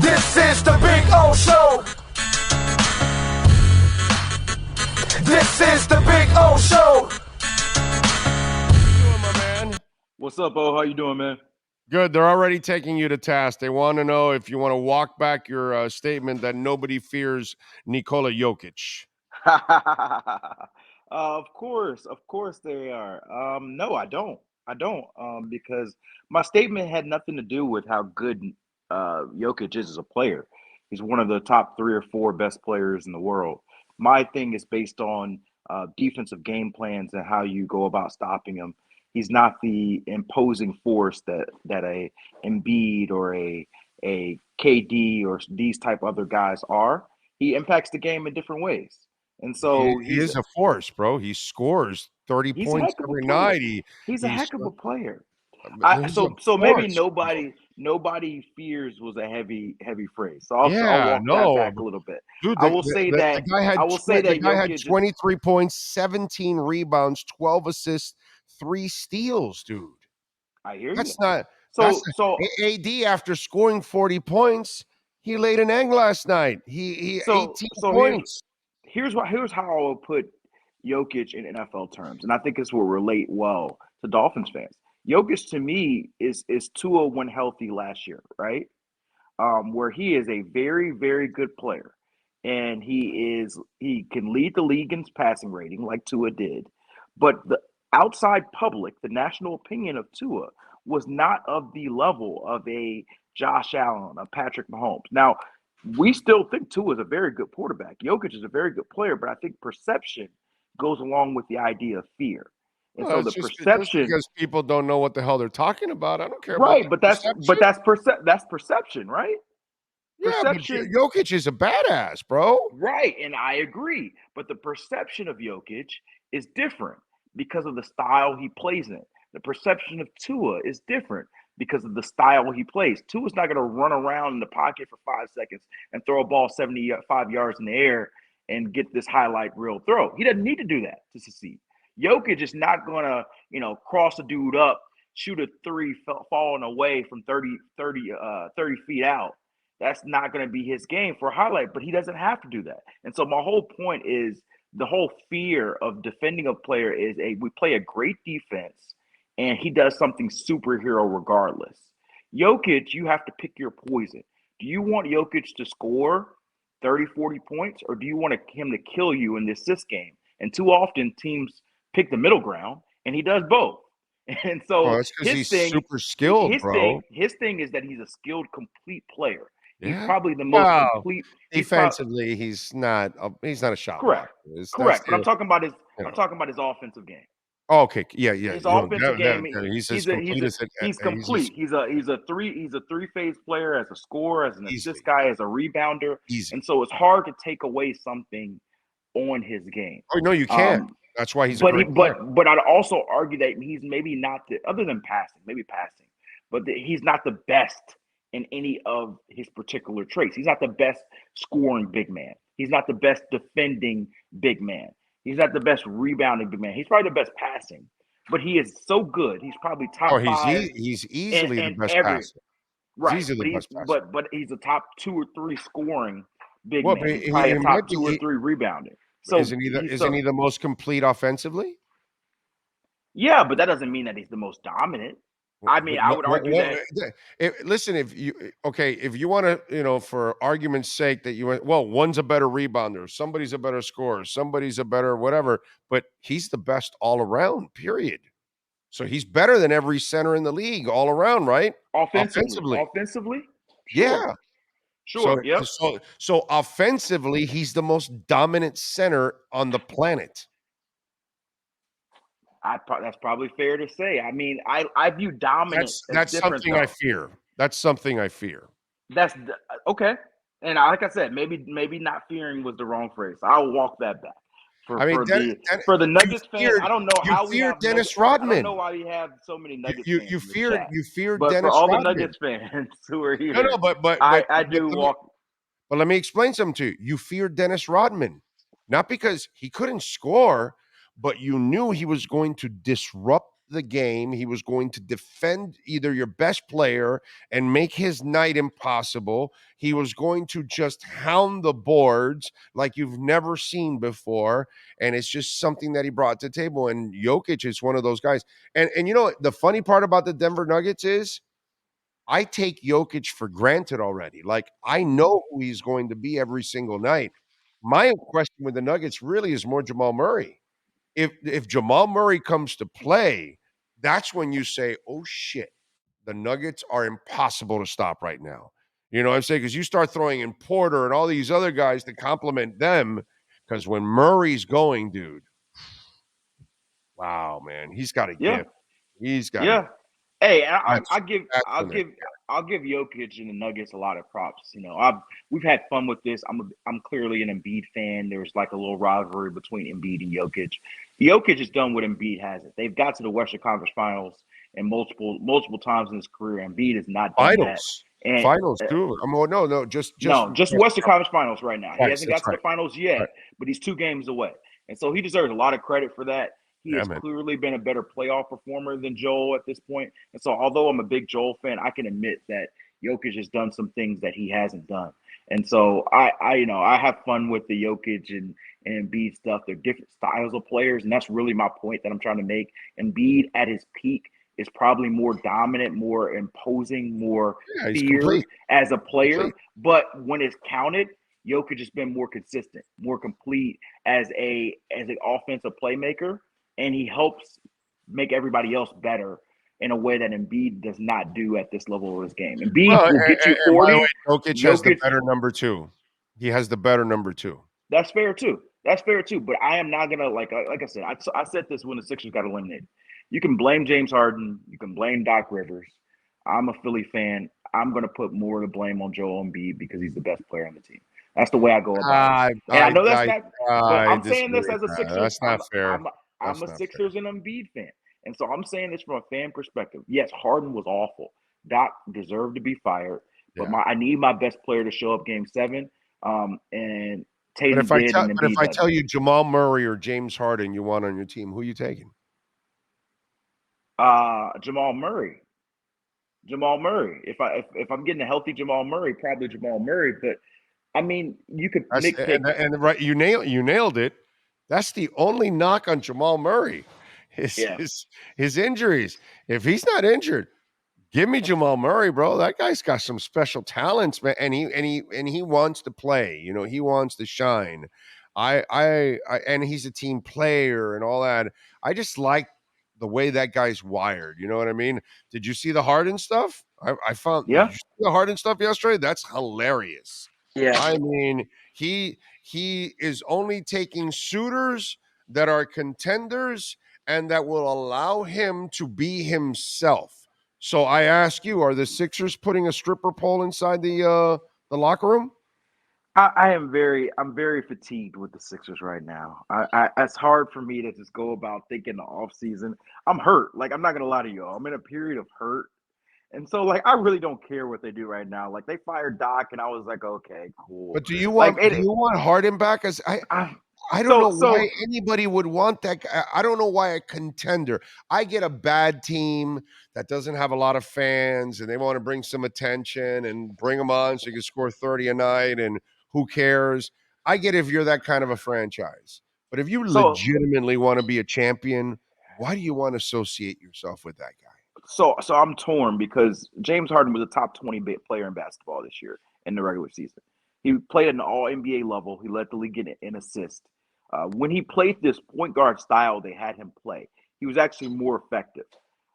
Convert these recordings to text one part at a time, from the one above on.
This is the Big O Show. This is the Big O Show. How you doing, my man? What's up, O? How you doing, man? Good. They're already taking you to task. They want to know if you want to walk back your statement that nobody fears Nikola Jokic. Of course they are. No, I don't. Because my statement had nothing to do with how good Jokic is as a player. He's one of the top 3 or 4 best players in the world. My thing is based on defensive game plans and how you go about stopping him. He's not the imposing force that a Embiid or a KD or these type other guys are. He impacts the game in different ways. And so he is a force, bro. He scores 30 points every night. He's a heck of a player. So maybe nobody fears was a heavy phrase. So I'll walk that back a little bit. Dude, I will say that the guy had 23 points, 17 rebounds, 12 assists, 3 steals, dude. I hear you. That's not so AD after scoring 40 points, he laid an egg last night. He 18 points. Here's how I will put Jokic in NFL terms, and I think this will relate well to Dolphins fans. Jokic to me is Tua when healthy last year, right? Where he is a very, very good player, and he can lead the league in passing rating like Tua did, but the outside public, the national opinion of Tua was not of the level of a Josh Allen, a Patrick Mahomes. Now, we still think Tua is a very good quarterback. Jokic is a very good player, but I think perception goes along with the idea of fear. And so the perception, because people don't know what the hell they're talking about. I don't care. Right, but that's perception, right? Yeah, perception. But Jokic is a badass, bro. Right, and I agree. But the perception of Jokic is different because of the style he plays in. The perception of Tua is different because of the style he plays. Tua's not going to run around in the pocket for 5 seconds and throw a ball 75 yards in the air and get this highlight reel throw. He doesn't need to do that to succeed. Jokic is not going to, cross a dude up, shoot a 3 falling away from 30 feet out. That's not going to be his game for a highlight, but he doesn't have to do that. And so my whole point is the whole fear of defending a player is we play a great defense and he does something superhero regardless. Jokic, you have to pick your poison. Do you want Jokic to score 30, 40 points, or do you want him to kill you in the assist game? And too often teams pick the middle ground, and he does both. And so he's super skilled, his thing is that he's a skilled, complete player. Yeah. He's probably the most complete. Defensively, he's not a shot. Correct. But I'm talking about his offensive game. Oh, okay. Yeah. His offensive game. He's complete. He's a three-phase player, as a scorer, as an assist guy, as a rebounder. And so it's hard to take away something on his game. Oh no, you can't. That's why he's a great player. But I'd also argue that he's maybe not other than passing, but he's not the best in any of his particular traits. He's not the best scoring big man. He's not the best defending big man. He's not the best rebounding big man. He's probably the best passing, but he is so good. He's probably top 5. He's easily the best passer. Right, but he's a top 2 or 3 scoring big man. He's probably a top 2 or 3 rebounding. So isn't he the most complete offensively? Yeah, but that doesn't mean that he's the most dominant. I mean, I would argue that. If you want to, for argument's sake, that one's a better rebounder, somebody's a better scorer, somebody's a better whatever, but he's the best all around, period. So he's better than every center in the league all around, right? Offensively? Yeah. Sure. So offensively, he's the most dominant center on the planet. That's probably fair to say. I mean, I view dominance. That's something I fear. That's something I fear. That's okay. And like I said, maybe not fearing was the wrong phrase. I'll walk that back. For the Nuggets fans, I don't know how we have Dennis Rodman. I don't know why we have so many Nuggets fans. You fear but Dennis Rodman. For all the Nuggets fans who are here, but I do walk. But let me explain something to you. You fear Dennis Rodman, not because he couldn't score, but you knew he was going to disrupt the game. He was going to defend either your best player and make his night impossible. He was going to just hound the boards like you've never seen before. And it's just something that he brought to the table. And Jokic is one of those guys. And you know, the funny part about the Denver Nuggets is I take Jokic for granted already. Like, I know who he's going to be every single night. My question with the Nuggets really is more Jamal Murray. If Jamal Murray comes to play, that's when you say, "Oh shit, the Nuggets are impossible to stop right now." You know what I'm saying? Because you start throwing in Porter and all these other guys to complement them. Because when Murray's going, dude, wow, man, he's got a Yeah, gift. He's got a yeah. Hey, that's I'll the next. give Jokic and the Nuggets a lot of props. You know, we've had fun with this. I'm clearly an Embiid fan. There's like a little rivalry between Embiid and Jokic. Jokic has done what Embiid hasn't. They've got to the Western Conference Finals and multiple times in his career. Embiid has not done that. Finals. And Finals too. I mean, no, just no, just Western Conference Finals right now. He yes, hasn't that's got to right. the finals yet, Right. but he's 2 games away. And so he deserves a lot of credit for that. He Yeah, has man. clearly been a better playoff performer than Joel at this point. And so although I'm a big Joel fan, I can admit that Jokic has done some things that he hasn't done. And so I have fun with the Jokic and Embiid stuff. They're different styles of players, and that's really my point that I'm trying to make. Embiid at his peak is probably more dominant, more imposing, more Yeah, he's feared complete. as a player. Complete. But when it's counted, Jokic has been more consistent, more complete as an offensive playmaker, and he helps make everybody else better in a way that Embiid does not do at this level of his game. Embiid Well, will get you and by the 40. way, Jokic has the Jokic, better number 2. He has the better number 2. that's fair too. That's fair too. But I am not gonna like I said. I said this when the Sixers got eliminated. You can blame James Harden. You can blame Doc Rivers. I'm a Philly fan. I'm gonna put more of the blame on Joel Embiid because he's the best player on the team. That's the way I go about it. I And I I know that's I not. But I I'm saying disagree this with as a that. Sixers. That's not fair. I'm That's a not fair. Sixers and Embiid fan, and so I'm saying this from a fan perspective. Yes, Harden was awful. Doc deserved to be fired, but Yeah. I need my best player to show up Game 7. And But Tatum if I did, tell and but if Embiid I doesn't. tell you Jamal Murray or James Harden you want on your team, who are you taking? Jamal Murray. Jamal Murray. If I'm getting a healthy Jamal Murray, probably Jamal Murray. But I mean, you could That's nitpick. and right, you nailed it. That's the only knock on Jamal Murray. His Yeah, his his injuries. If he's not injured, give me Jamal Murray, bro. That guy's got some special talents, man, and he wants to play. You know, he wants to shine. And he's a team player and all that. I just like the way that guy's wired. You know what I mean? Did you see the Harden stuff? I found. Did yeah, you see the Harden stuff yesterday? That's hilarious. yeah. I mean, he is only taking suitors that are contenders and that will allow him to be himself. So I ask you, are the Sixers putting a stripper pole inside the locker room? I'm very fatigued with the Sixers right now. It's hard for me to just go about thinking the off season. I'm hurt. Like, I'm not gonna lie to you. I'm in a period of hurt. And so, like, I really don't care what they do right now. Like, they fired Doc, and I was like, okay, cool. But do you Like, want Harden back? As I, I don't know so why anybody would want that guy. I don't know why a contender. I get a bad team that doesn't have a lot of fans and they want to bring some attention and bring them on so you can score 30 a night and who cares? I get if you're that kind of a franchise. But if you so legitimately want to be a champion, why do you want to associate yourself with that guy? so I'm torn because James Harden was a top 20 player in basketball this year in the regular season. He played at an All NBA level. He led the league in assists. When he played this point guard style, they had him play. He was actually more effective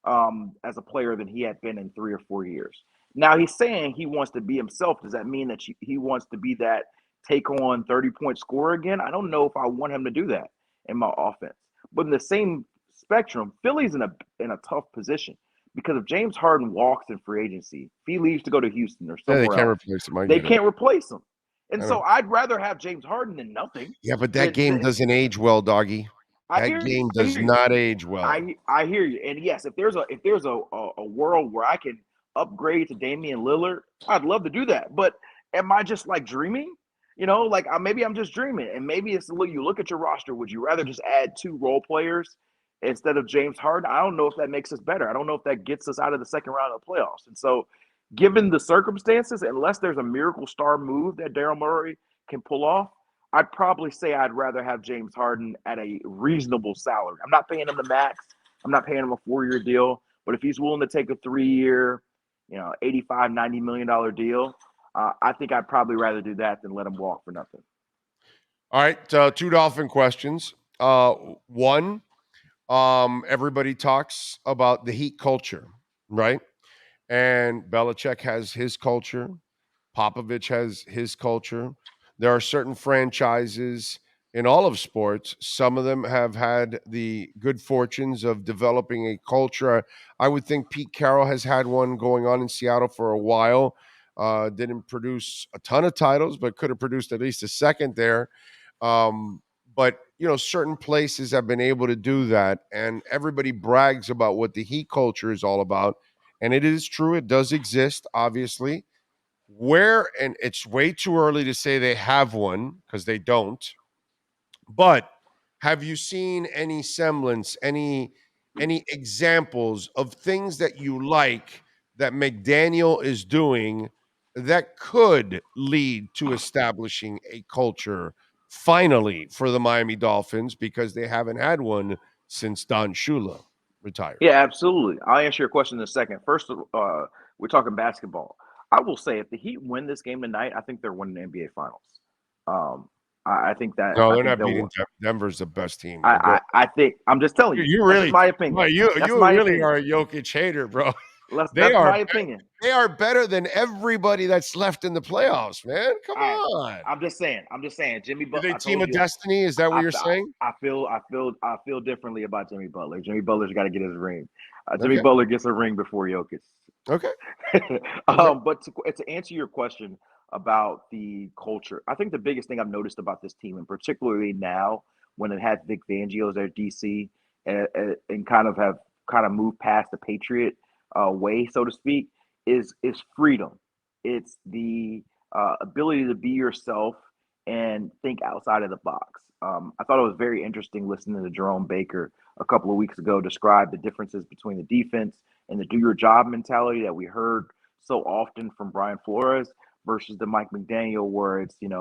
as a player than he had been in 3 or 4 years. Now he's saying he wants to be himself. Does that mean that he wants to be that take on 30-point scorer again? I don't know if I want him to do that in my offense. But in the same spectrum, Philly's in a tough position because if James Harden walks in free agency, if he leaves to go to Houston or Yeah, they somewhere can't else, replace him. I they get it. can't replace him. And I so know. I'd rather have James Harden than nothing. Yeah, but that game doesn't age well, doggy. I That hear you. game I does hear you. not age well. I hear you. And yes, if there's a world where I can upgrade to Damian Lillard, I'd love to do that. But am I just like dreaming? You know, like maybe I'm just dreaming. And maybe it's you look at your roster. Would you rather just add 2 role players instead of James Harden, I don't know if that makes us better. I don't know if that gets us out of the second round of the playoffs. And so, given the circumstances, unless there's a miracle star move that Daryl Murray can pull off, I'd probably say I'd rather have James Harden at a reasonable salary. I'm not paying him the max. I'm not paying him a 4-year deal. But if he's willing to take a 3-year, $85-90 million deal, I think I'd probably rather do that than let him walk for nothing. All right, 2 Dolphin questions. One, everybody talks about the Heat culture, right? And Belichick has his culture. Popovich has his culture. There are certain franchises in all of sports. Some of them have had the good fortunes of developing a culture. I would think Pete Carroll has had one going on in Seattle for a while. Didn't produce a ton of titles, but could have produced at least a second there. But certain places have been able to do that, and everybody brags about what the Heat culture is all about. And it is true; it does exist, obviously. And it's way too early to say they have one because they don't. But have you seen any semblance, any examples of things that you like that McDaniel is doing that could lead to establishing a culture finally for the Miami Dolphins, because they haven't had one since Don Shula retired? Yeah, absolutely. I'll answer your question in a second. First, we're talking basketball. I will say, if the Heat win this game tonight, I think they're winning the NBA Finals. I think that No, I they're think not they'll. beating Denver's the best team. I think I'm just telling you. You That's really, just my opinion. well, you That's you my really opinion. are a Jokic hater, bro. They That's are my opinion. they are better than everybody that's left in the playoffs, man. Come All right. on. I'm just saying. Jimmy Are Butler. they I team told of you. destiny? Is that what you're saying? I feel differently about Jimmy Butler. Jimmy Butler's got to get his ring. Jimmy Okay. Butler gets a ring before Jokic. Okay. Okay. But to answer your question about the culture, I think the biggest thing I've noticed about this team, and particularly now when it has Vic Fangio as their DC, and kind of moved past the Patriot way, so to speak, is freedom. It's the ability to be yourself and think outside of the box. I thought it was very interesting listening to Jerome Baker a couple of weeks ago describe the differences between the defense and the do your job mentality that we heard so often from Brian Flores versus the Mike McDaniel, where it's use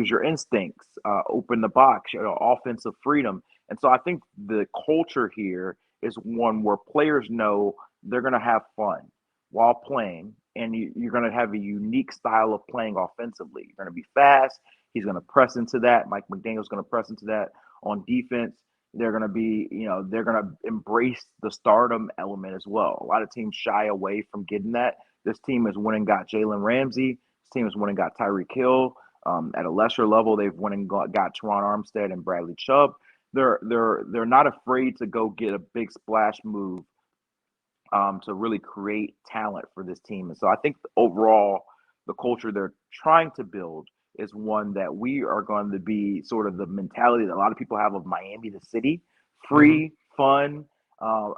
your instincts, open the box, offensive freedom. And so I think the culture here is one where players know they're going to have fun while playing, and you're going to have a unique style of playing offensively. You're going to be fast. He's going to press into that. Mike McDaniel's going to press into that on defense. They're going to be, they're going to embrace the stardom element as well. A lot of teams shy away from getting that. This team has went and got Jalen Ramsey. This team has went and got Tyreek Hill. At a lesser level, they've went and got Teron Armstead and Bradley Chubb. They're not afraid to go get a big splash move to really create talent for this team. And so I think overall, the culture they're trying to build is one that we are going to be sort of the mentality that a lot of people have of Miami, the city, free, fun, a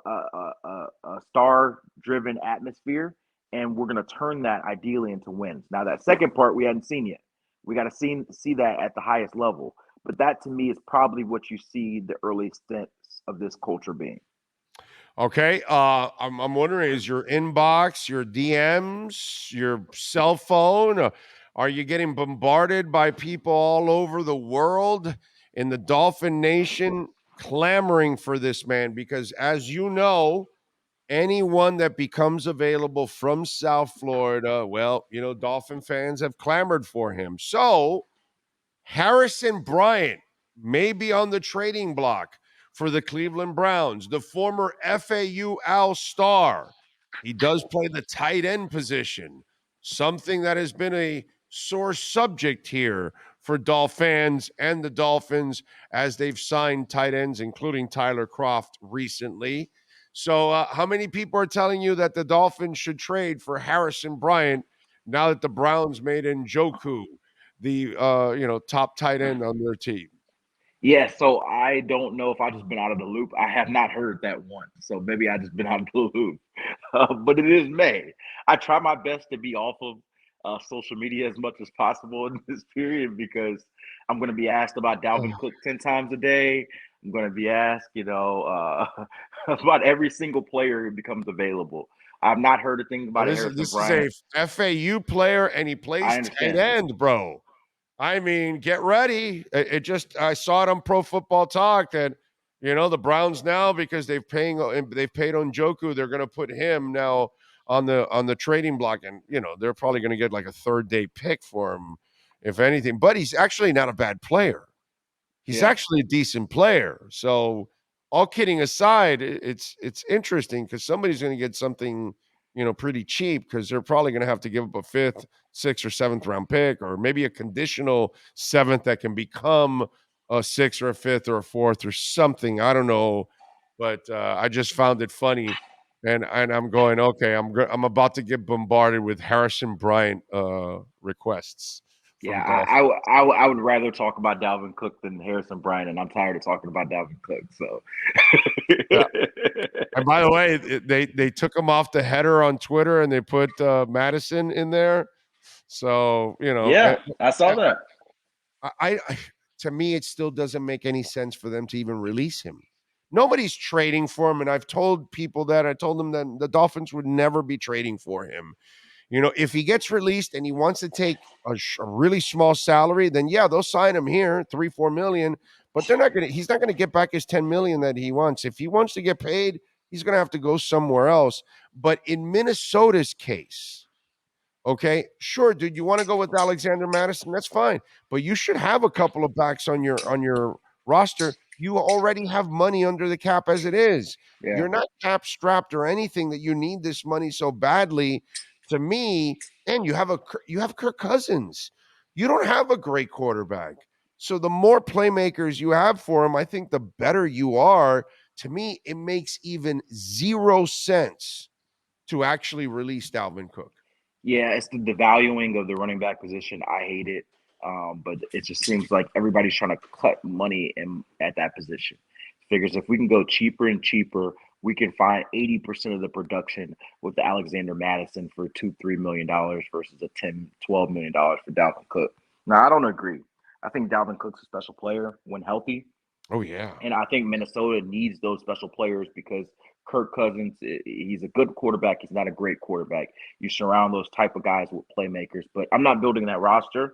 star-driven atmosphere, and we're going to turn that ideally into wins. Now, that second part we hadn't seen yet. We got to see that at the highest level. But that, to me, is probably what you see the early stints of this culture being. Okay. I'm wondering, is your inbox, your DMs, your cell phone, are you getting bombarded by people all over the world in the Dolphin Nation clamoring for this man? Because as you know, anyone that becomes available from South Florida, well, Dolphin fans have clamored for him. So Harrison Bryant may be on the trading block for the Cleveland Browns, the former FAU All-Star. He does play the tight end position, something that has been a sore subject here for Dolphins and the Dolphins as they've signed tight ends, including Tyler Kroft recently. So how many people are telling you that the Dolphins should trade for Harrison Bryant now that the Browns made Njoku the top tight end on their team? Yeah, so I don't know if I've just been out of the loop. I have not heard that once, so maybe I just been out of the loop. But it is May. I try my best to be off of social media as much as possible in this period because I'm going to be asked about Dalvin Cook 10 times a day. I'm going to be asked, about every single player who becomes available. I've not heard a thing Well, about Harrison this is Bryant. a FAU player, and he plays I tight understand. end, bro. I mean, get ready. I saw it on Pro Football Talk that, the Browns now, because they've paid on Njoku, they're going to put him now on the trading block, and they're probably going to get like a third-day pick for him, if anything. But he's actually not a bad player. He's actually a decent player. So, all kidding aside, it's interesting because somebody's going to get something, pretty cheap, because they're probably going to have to give up a 5th, 6th, or 7th round pick, or maybe a conditional 7th that can become a 6th or a 5th or a 4th or something. I don't know, but I just found it funny, and I'm going, okay, I'm about to get bombarded with Harrison Bryant requests. Yeah, I would rather talk about Dalvin Cook than Harrison Bryant, and I'm tired of talking about Dalvin Cook. So, yeah. And by the way, they took him off the header on Twitter, and they put Madison in there. So yeah, I saw that. I to me, it still doesn't make any sense for them to even release him. Nobody's trading for him, and I've told people that. I told them that the Dolphins would never be trading for him. If he gets released and he wants to take a really small salary, then yeah, they'll sign him here, $3-4 million. But he's not gonna get back his $10 million that he wants. If he wants to get paid, he's gonna have to go somewhere else. But in Minnesota's case, okay, sure, dude, you want to go with Alexander Madison? That's fine. But you should have a couple of backs on your roster. You already have money under the cap as it is. Yeah. You're not cap strapped or anything that you need this money so badly. To me, and you have Kirk Cousins. You don't have a great quarterback. So the more playmakers you have for him, I think the better you are. To me, it makes even 0 sense to actually release Dalvin Cook. Yeah, it's the devaluing of the running back position. I hate it. But it just seems like everybody's trying to cut money at that position. Figures if we can go cheaper and cheaper, we can find 80% of the production with the Alexander Madison for $2-3 million versus a $10-12 million for Dalvin Cook. Now, I don't agree. I think Dalvin Cook's a special player when healthy. Oh, yeah. And I think Minnesota needs those special players because Kirk Cousins, he's a good quarterback. He's not a great quarterback. You surround those type of guys with playmakers. But I'm not building that roster.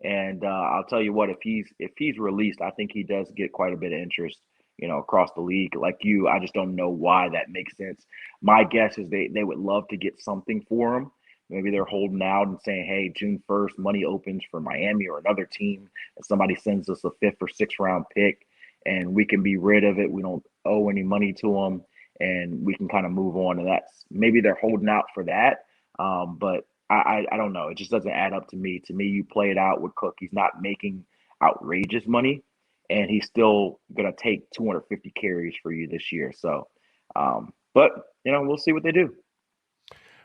And I'll tell you what, if he's released, I think he does get quite a bit of interest, across the league. Like you, I just don't know why that makes sense. My guess is they would love to get something for him. Maybe they're holding out and saying, hey, June 1st, money opens for Miami or another team, and somebody sends us a 5th or 6th round pick, and we can be rid of it. We don't owe any money to them, and we can kind of move on. And that's maybe they're holding out for that. But I don't know. It just doesn't add up to me. To me, you play it out with Cook. He's not making outrageous money, and he's still going to take 250 carries for you this year. So, but, we'll see what they do.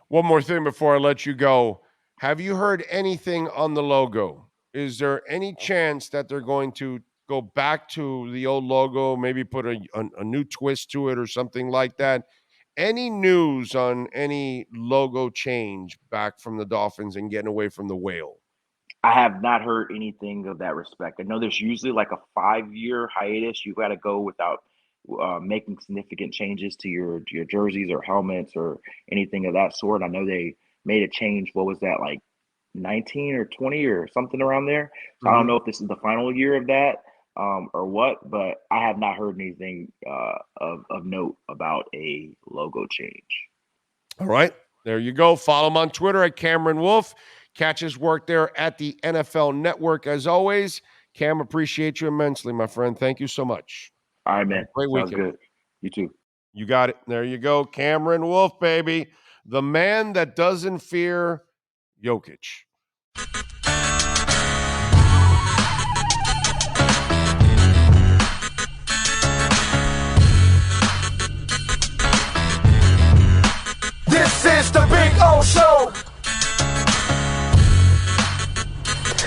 One more thing before I let you go. Have you heard anything on the logo? Is there any chance that they're going to go back to the old logo, maybe put a new twist to it or something like that? Any news on any logo change back from the Dolphins and getting away from the whale? I have not heard anything of that respect. I know there's usually like a 5-year hiatus. You got to go without making significant changes to your jerseys or helmets or anything of that sort. I know they made a change. What was that, like 19 or 20 or something around there? So I don't know if this is the final year of that. Or what, but I have not heard anything of note about a logo change. All right, there you go. Follow him on Twitter at Cameron Wolfe. Catch his work there at the NFL Network. As always, Cam, appreciate you immensely, my friend. Thank you so much. All right, man. Great weekend. Sounds good. You too. You got it. There you go. Cameron Wolfe, baby. The man that doesn't fear Jokic. This is the Big O Show.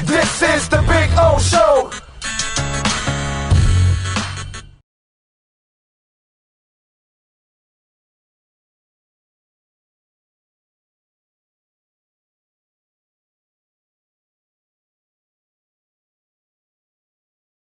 This is the Big O Show.